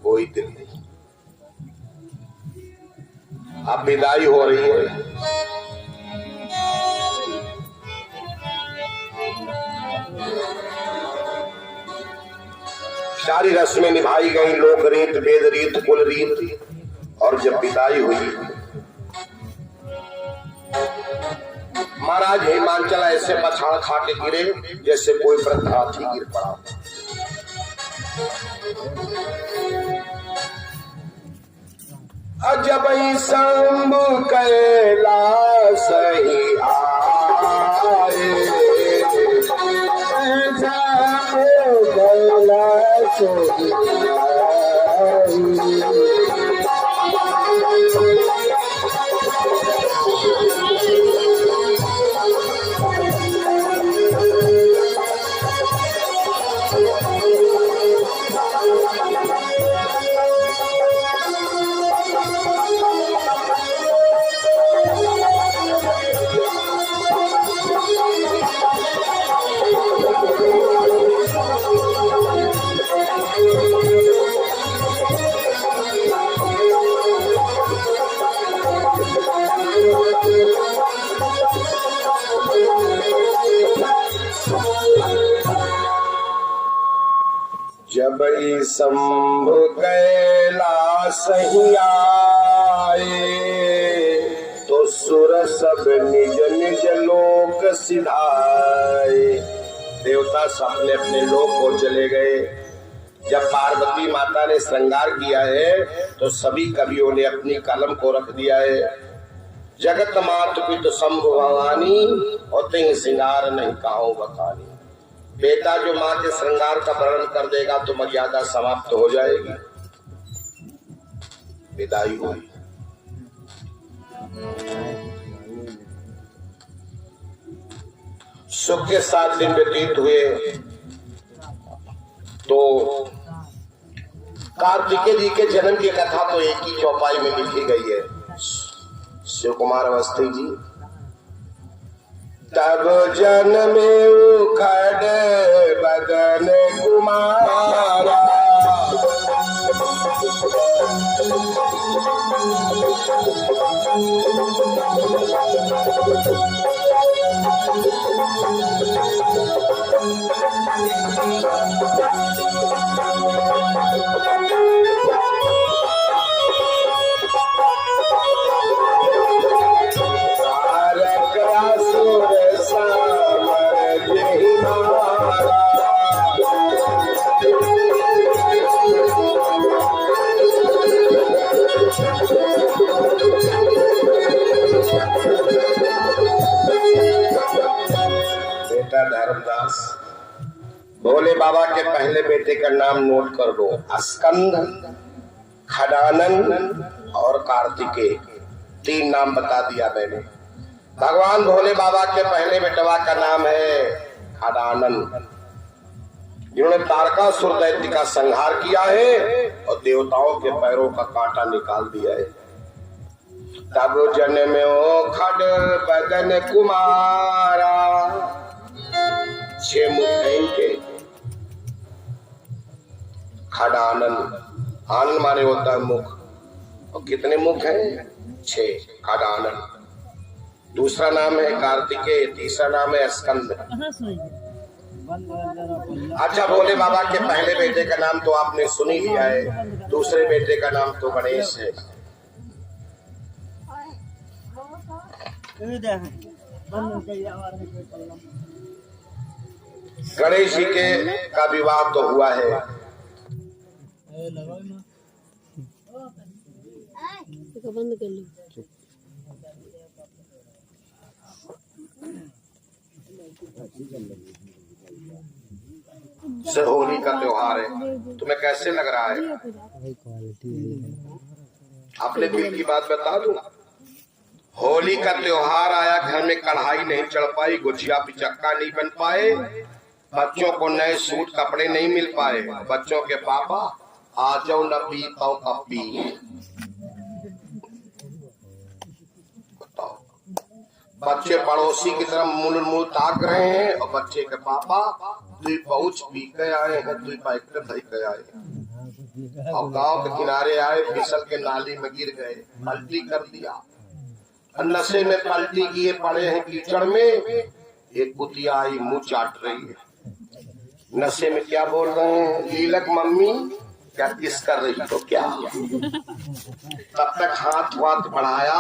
Speaker 1: कोई दिल नहीं। अब विदाई हो रही है, सारी रस्में निभाई गई, लोक रीत वेद रीत कुल रीत, और जब विदाई हुई महाराज हिमांचल ऐसे पछाड़ खा के गिरे जैसे कोई वृद्ध हाथी गिर पड़ा। अजब शंभु कैलाश ही आए, जब शंभु कैलाश ही आए, तो सुर सब निज निज लोक सिधाए। देवता सब अपने अपने लोक को चले गए। जब पार्वती माता ने श्रृंगार किया है तो सभी कवियों ने अपनी कलम को रख दिया है। जगत मात पित शंभु भवानी, और तें सिंगार नहीं कहो बखानी। बेटा जो माँ के श्रृंगार का वर्णन कर देगा तो मर्यादा समाप्त हो जाएगी। विदाई हुई। सुख के 7 दिन व्यतीत हुए तो कार्तिकेय जी के जन्म की कथा तो एक ही चौपाई में लिखी गई है। शिव कुमार अवस्थी जी, तब जन्मे उखड़ बदन कुमारा, भोले बाबा के पहले बेटे का नाम नोट कर दो, स्कंद, खडानन और कार्तिकेय। 3 नाम बता दिया मैंने। भगवान भोले बाबा के पहले बेटवा का नाम है खडानन, जिन्होंने तारकासुर दैत्य का संहार किया है और देवताओं के पैरों का कांटा निकाल दिया है। तब जन्मे ओ खड बदन कुमारा, 6 मुख हैं इनके। खडानन, आनंद माने होता है मुख, और कितने मुख हैं? 6, खडानन। दूसरा नाम है कार्तिकेय, तीसरा नाम है स्कंद। अच्छा, भोले बाबा के पहले बेटे का नाम तो आपने सुन ही लिया है, दूसरे बेटे का नाम तो गणेश है। गणेश जी के का विवाह तो हुआ है।
Speaker 4: बंद कर लो।
Speaker 1: से होली का त्योहार है, तुम्हें कैसे लग रहा है? अपने दिल की बात बता दूं, होली का त्योहार आया, घर में कढ़ाई नहीं चढ़ पाई, गुजिया पिचक्का नहीं बन पाए, बच्चों को नए सूट कपड़े नहीं मिल पाए। बच्चों के पापा आ जाओ न पी पाओ कपी। बच्चे पड़ोसी की तरफ मुड़ मुड़ ताक रहे हैं और बच्चे के पापा 2 पाउच पी के आए हैं, 2 पैकेट धई के आए और गांव के किनारे आए, फिसल के नाली में गिर गए, पलटी कर दिया। नशे में पलटी किए पड़े हैं कीचड़ में। एक कुतिया आई मुंह चाट रही है। नशे में क्या बोल रहे हैं? लीलक मम्मी क्या किस कर रही तो क्या? तब तक हाथ वाथ बढ़ाया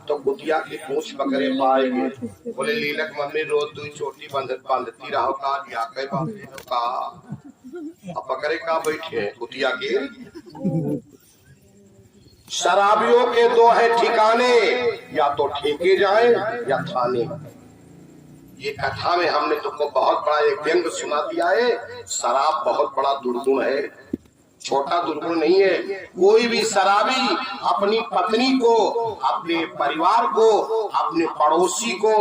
Speaker 1: तो कुतिया की पूंछ पकड़े पाएंगे। बोले लीलक मम्मी रोज 2 चोटी बांधती रहो का दिया के बांधे का, अब पकड़े का बैठे कुतिया के। शराबियों के 2 है ठिकाने, या तो ठेके जाए या थाने। ये कथा में हमने तुमको बहुत बड़ा एक व्यंग सुना दिया है। शराब बहुत बड़ा दुर्गुण है, छोटा दुर्गुण नहीं है। कोई भी शराबी अपनी पत्नी को, अपने परिवार को, अपने पड़ोसी को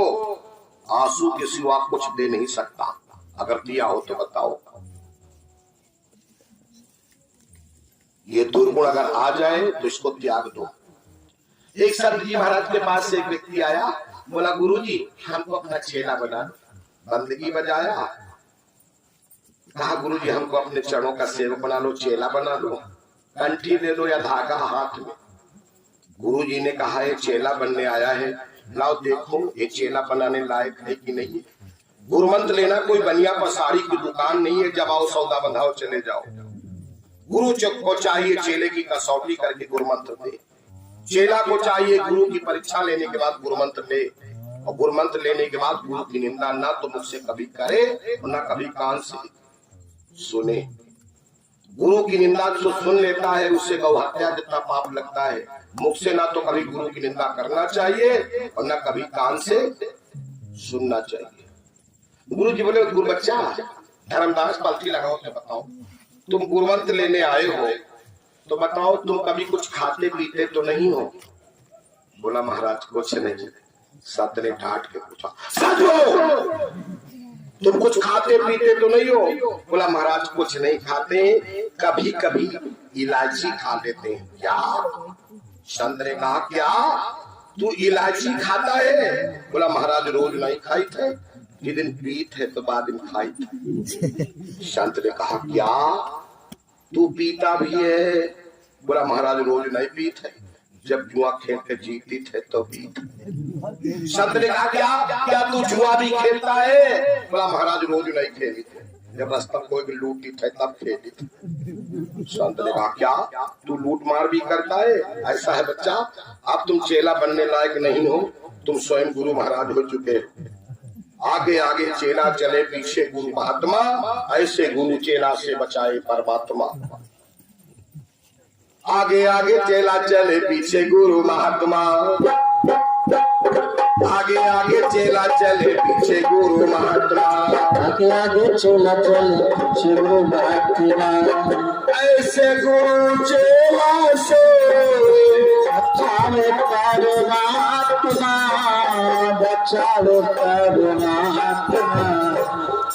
Speaker 1: आंसू के सिवा कुछ दे नहीं सकता। अगर दिया हो तो बताओ। ये दुर्गुण अगर आ जाए तो इसको त्याग दो। एक संत जी महाराज के पास से एक व्यक्ति आया, बोला गुरुजी हमको अपना चेला बना दो। बंदगी बजाया, कहा गुरुजी हमको अपने चरणों का सेवक बना लो, चेला बना लो, कंठी दे दो या धागा हाथ में। गुरुजी ने कहा ये चेला बनने आया है, लाओ देखो ये चेला बनाने लायक है कि नहीं है। गुरुमंत्र लेना कोई बनिया पसारी की दुकान नहीं है, जब आओ सौदा बंधाओ चले जाओ। गुरु को चाहिए चेले की कसौटी करके गुरुमंत्र दे। चेला को चाहिए गुरु की परीक्षा लेने के बाद गुरुमंत्र ले, और गुरुमंत्र लेने के बाद गुरु की निंदा ना तो मुझसे कभी करे और ना कभी कान से सुने। गुरु की निंदा जो सुन लेता है उससे गौ हत्या जितना पाप लगता है। मुख से ना तो कभी गुरु की निंदा करना चाहिए और ना कभी कान से सुनना चाहिए। गुरु जी बोले गुरु बच्चा धर्मदास पलटी लगाओ तो बताओ, तुम गुरुमंत्र लेने आए हो तो बताओ तुम कभी कुछ खाते पीते तो नहीं हो? बोला महाराज कुछ नहीं। संत ने डांट के पूछा सच हो तुम कुछ खाते पीते तो नहीं हो? बोला महाराज कुछ नहीं खाते, कभी कभी इलायची खा लेते हैं। क्या? संत ने कहा क्या तू इलायची खाता है? बोला महाराज रोज नहीं खाई थे, जिस पीत है तो बाद में खाई थे। संत ने कहा क्या तू पीता भी है? बोला महाराज रोज नहीं पीत है, जब जुआ खेल के जीती थे तो पीत। संत ने कहा क्या तू जुआ भी खेलता है? बोला महाराज रोज नहीं खेली थे, जब रास्ता कोई भी लूटी थे तब खेली थी। संत ने कहा क्या तू लूट मार भी करता है? ऐसा है बच्चा, अब तुम चेला बनने लायक नहीं हो, तुम स्वयं गुरु महाराज हो चुके हो। आगे आगे चेला चले पीछे गुरु महात्मा, ऐसे गुरु चेला से बचाए परमात्मा। आगे आगे चेला चले पीछे गुरु महात्मा। आगे आगे चेला चले पीछे गुरु महात्मा
Speaker 2: आगे आगे चला चले पीछे गुरु महात्मा
Speaker 1: ऐसे गुरु चेला से
Speaker 2: बचावे परमात्मा बचावे परमात्मा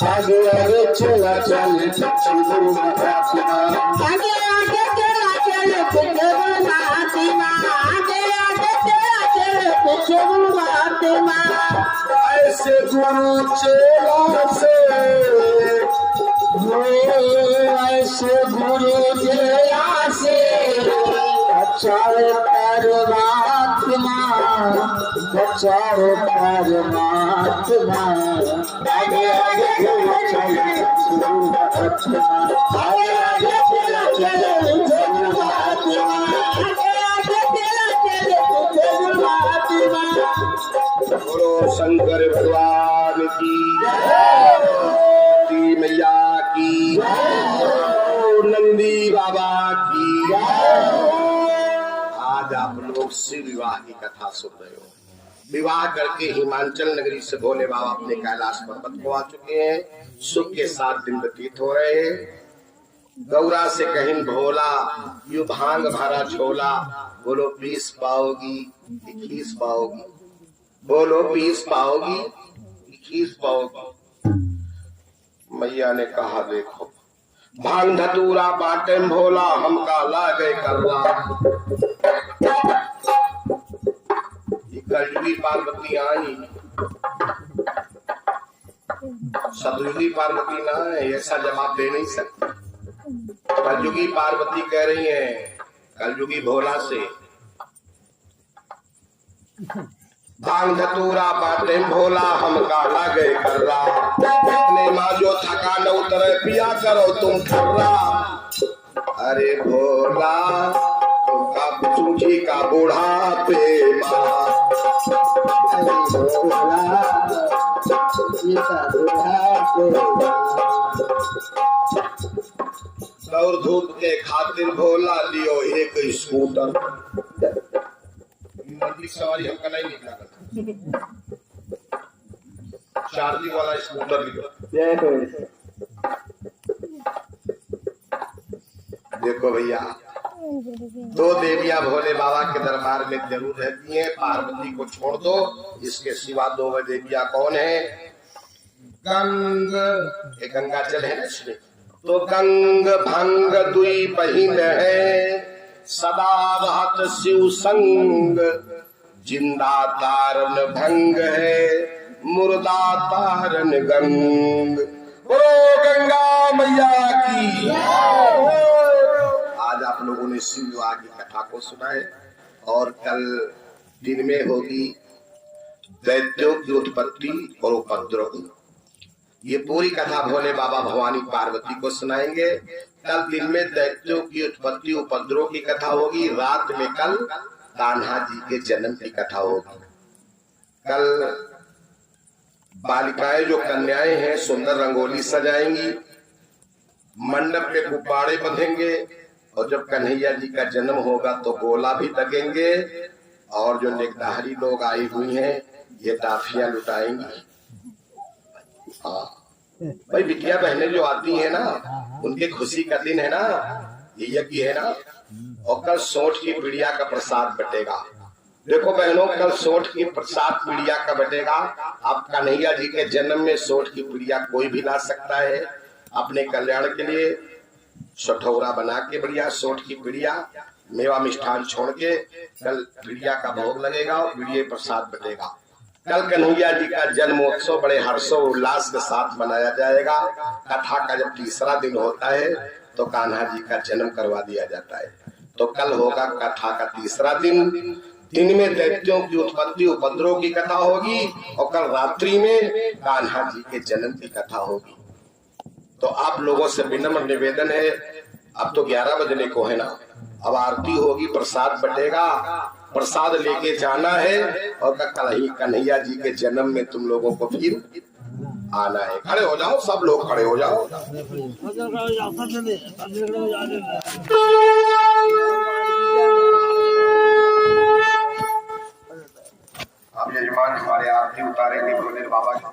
Speaker 2: आगे आगे चला चले पीछे गुरु महात्मा आगे आगे चला चले पीछे गुरु महात्मा आगे आगे चला चले पीछे गुरु महात्मा
Speaker 1: ऐसे गुरु चेला से
Speaker 2: ऐसे गुरु जया से बचाओ परमात्मा बचाओ परमात्मा आगे आगे चलो चलो गुरु महात्मा आगे आगे चलो चलो गुरु महात्मा आगे आगे चलो चलो गुरु महात्मा
Speaker 1: बोलो शंकर भगवान की की मैया की नंदी बाबा की आज आप लोग शिव विवाह की कथा सुन रहे हो। विवाह करके हिमाचल नगरी से भोले बाबा अपने कैलाश पर्वत को आ चुके हैं। सुख के साथ दिन व्यतीत हो रहे हैं। गौरा से कहीं भोला यू भांग भरा छोला बोलो पीस पाओगी कि खीस पाओगी बोलो पीस पाओगी कि खीस पाओगी। मैया ने कहा देखो भांग धतूरा बाटे भोला हमका लागे करवा। कलयुगी पार्वती आई सतयुगी पार्वती ना है, ऐसा जवाब दे नहीं सकती। कलयुगी पार्वती कह रही है कलयुगी भोला से भांग धतूरा बाटे भोला हमका लागे कर्रा इतने माँ जो थका न उतरे पिया करो तुम ठर्रा। अरे भोला तुमका सूझी का बूढ़ा पे माँ दौड़ धूप के खातिर भोला लियो एक स्कूटर। मंदिर सवारी हमका नहीं निकला चार्जिंग वाला स्कूटर लियो। देखो भैया दो देवियां भोले बाबा के दरबार में जरूर रहती हैं। पार्वती को छोड़ दो, इसके सिवा दो देवियां कौन है? गंग ये गंगाजल है ना इसमें, तो गंग भंग दुई बहिन है सदा रहत शिव संग जिंदा तारन भंग है मुर्दा तारन गंग। ओ गंगा मैया की। आज आप लोगों ने शिव विवाह की कथा को सुना है और कल दिन में होगी दैत्यों की उत्पत्ति और उपद्रव। ये पूरी कथा भोले बाबा भवानी पार्वती को सुनाएंगे। कल दिन में दैत्यों की उत्पत्ति उपद्रव की कथा होगी। रात में कल कान्हा जी के जन्म की कथा होगी। कल बालिकाएं जो कन्याएं हैं सुंदर रंगोली सजाएंगी, मंडप पे गुब्बारे बंधेंगे और जब कन्हैया जी का जन्म होगा तो गोला भी लगेंगे और जो नेकदाहरी लोग आई हुई हैं ये टाफियां लुटाएंगी। हाँ भाई बिटिया बहनें जो आती है ना उनके खुशी का दिन है ना, ये यज्ञ है ना। और कल सोंठ की पीड़िया का प्रसाद बटेगा। देखो बहनों कल सोंठ की प्रसाद पीड़िया का बटेगा। अब कन्हैया जी के जन्म में सोंठ की पीड़िया कोई भी ला सकता है अपने कल्याण के लिए। सठौरा बना के बढ़िया सोंठ की पीड़िया मेवा मिष्ठान छोड़ के कल पीड़िया का भोग लगेगा और पीड़िया प्रसाद बटेगा। कल कन्हैया जी का जन्मोत्सव बड़े हर्षोल्लास के साथ मनाया जाएगा। कथा का जब तीसरा दिन होता है तो कान्हा जी का जन्म करवा दिया जाता है। तो कल होगा कथा का तीसरा दिन। दिन में दैत्यों की उत्पत्ति उपद्रव की कथा होगी और कल रात्रि में कान्हा जी के जन्म की कथा होगी। तो आप लोगों से विनम्र निवेदन है, अब तो 11 बजने को है ना, अब आरती होगी, प्रसाद बटेगा, प्रसाद लेके जाना है और कल कन्हैया जी के जन्म में तुम लोगों को फिर आना है। खड़े हो जाओ, सब लोग खड़े हो जाओ। अब यजमान हमारे आरती उतारेंगे गुरुदेव बाबा की।